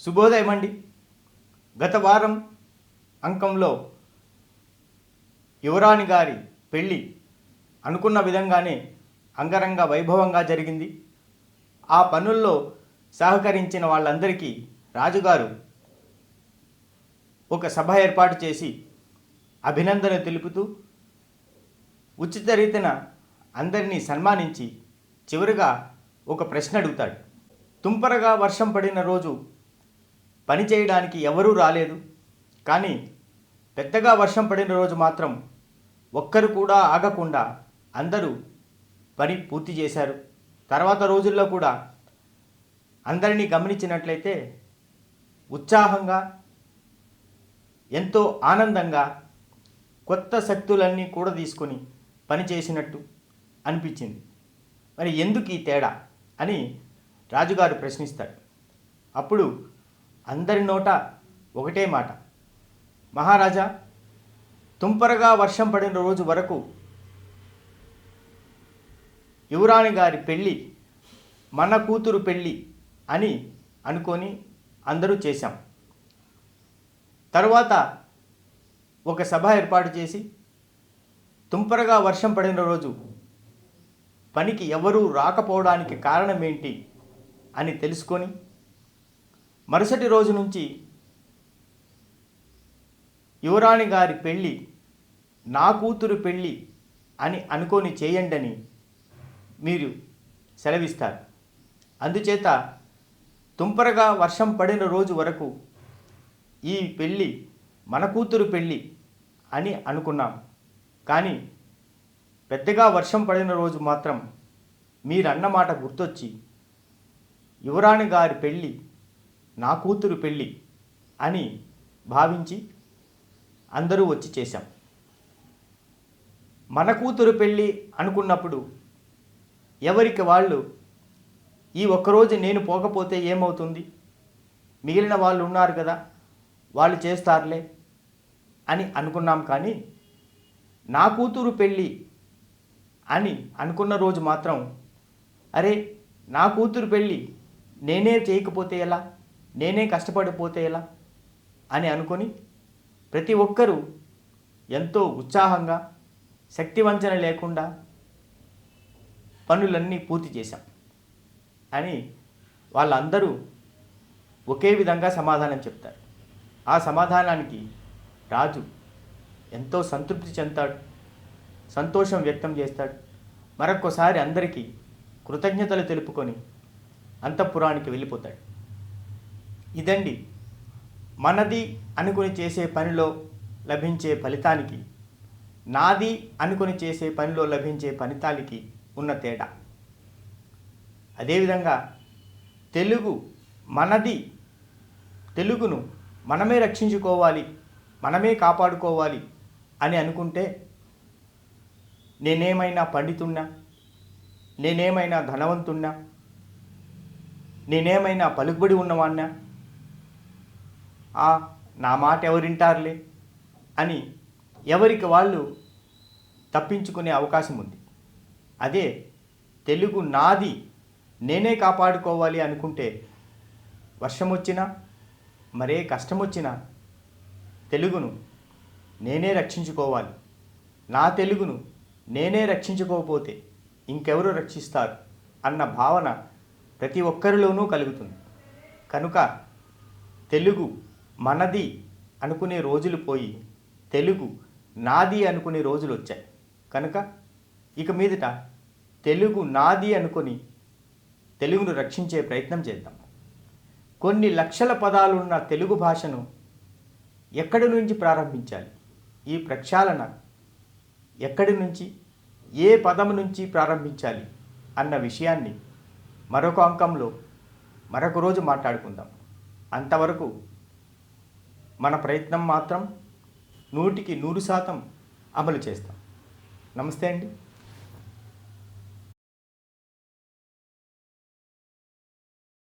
శుభోదయం అండి. గత వారం అంకంలో యువరాణి గారి పెళ్ళి అనుకున్న విధంగానే అంగరంగ వైభవంగా జరిగింది. ఆ పనుల్లో సహకరించిన వాళ్ళందరికీ రాజుగారు ఒక సభ ఏర్పాటు చేసి అభినందన తెలుపుతూ ఉచిత రీతిన అందరినీ సన్మానించి చివరిగా ఒక ప్రశ్న అడుగుతాడు. తుంపరగా వర్షం పడిన రోజు పని చేయడానికి ఎవరూ రాలేదు, కానీ పెద్దగా వర్షం పడిన రోజు మాత్రం ఒక్కరు కూడా ఆగకుండా అందరూ పని పూర్తి చేశారు. తర్వాత రోజుల్లో కూడా అందరినీ గమనించినట్లయితే ఉత్సాహంగా, ఎంతో ఆనందంగా కొత్త శక్తులన్నీ కూడా తీసుకొని పనిచేసినట్టు అనిపించింది. మరి ఎందుకు ఈ తేడా అని రాజుగారు ప్రశ్నిస్తాడు. అప్పుడు అందరి నోట ఒకటే మాట, మహారాజా, తుంపరగా వర్షం పడిన రోజు వరకు యువరాణి గారి పెళ్ళి మన కూతురు పెళ్ళి అని అనుకొని అందరూ చేశాం. తర్వాత ఒక సభ ఏర్పాటు చేసి తుంపరగా వర్షం పడిన రోజు పనికి ఎవరూ రాకపోవడానికి కారణం ఏంటి అని తెలుసుకొని మరుసటి రోజు నుంచి యువరాణి గారి పెళ్ళి నా కూతురు పెళ్ళి అని అనుకొని చేయండి అని మీరు సెలవిస్తారు. అందుచేత తుంపరగా వర్షం పడిన రోజు వరకు ఈ పెళ్ళి మన కూతురు పెళ్ళి అని అనుకున్నాం, కానీ పెద్దగా వర్షం పడిన రోజు మాత్రం మీరన్నమాట గుర్తొచ్చి యువరాణి గారి పెళ్ళి నా కూతురు పెళ్ళి అని భావించి అందరూ వచ్చి చేశాం. మన కూతురు పెళ్ళి అనుకున్నప్పుడు ఎవరికి వాళ్ళు ఈ ఒక్కరోజు నేను పోకపోతే ఏమవుతుంది, మిగిలిన వాళ్ళు ఉన్నారు కదా, వాళ్ళు చేస్తారులే అని అనుకున్నాం. కానీ నా కూతురు పెళ్ళి అని అనుకున్న రోజు మాత్రం అరే, నా కూతురు పెళ్ళి నేనే చేయకపోతే ఎలా, నేనే కష్టపడిపోతే ఎలా అని అనుకొని ప్రతి ఒక్కరూ ఎంతో ఉత్సాహంగా, శక్తివంచన లేకుండా పనులన్నీ పూర్తి చేశాం అని వాళ్ళందరూ ఒకే విధంగా సమాధానం చెప్తారు. ఆ సమాధానానికి రాజు ఎంతో సంతృప్తి చెందుతాడు, సంతోషం వ్యక్తం చేస్తాడు. మరొక్కసారి అందరికీ కృతజ్ఞతలు తెలుపుకొని అంతఃపురానికి వెళ్ళిపోతాడు. ఇదండి మనది అనుకుని చేసే పనిలో లభించే ఫలితానికి, నాది అనుకుని చేసే పనిలో లభించే ఫలితానికి ఉన్న తేడా. అదేవిధంగా తెలుగు మనది, తెలుగును మనమే రక్షించుకోవాలి, మనమే కాపాడుకోవాలి అని అనుకుంటే నేనేమైనా పండితున్నా, నేనేమైనా ధనవంతున్నా, నేనేమైనా పలుకుబడి ఉన్నవాణ్ణా, నా మాట ఎవరింటారులే అని ఎవరికి వాళ్ళు తప్పించుకునే అవకాశం ఉంది. అదే తెలుగు నాది, నేనే కాపాడుకోవాలి అనుకుంటే వర్షం వచ్చినా, మరే కష్టం వచ్చినా తెలుగును నేనే రక్షించుకోవాలి, నా తెలుగును నేనే రక్షించుకోకపోతే ఇంకెవరు రక్షిస్తారు అన్న భావన ప్రతి ఒక్కరిలోనూ కలుగుతుంది. కనుక తెలుగు మనది అనుకునే రోజులు పోయి తెలుగు నాది అనుకునే రోజులు వచ్చాయి. కనుక ఇక మీదట తెలుగు నాది అనుకొని తెలుగును రక్షించే ప్రయత్నం చేద్దాం. కొన్ని లక్షల పదాలున్న తెలుగు భాషను ఎక్కడి నుంచి ప్రారంభించాలి, ఈ ప్రక్షాళన ఎక్కడి నుంచి, ఏ పదము నుంచి ప్రారంభించాలి అన్న విషయాన్ని మరొక అంకంలో మరొక రోజు మాట్లాడుకుందాం. అంతవరకు మన ప్రయత్నం మాత్రం 100% అమలు చేస్తాం. నమస్తే అండి.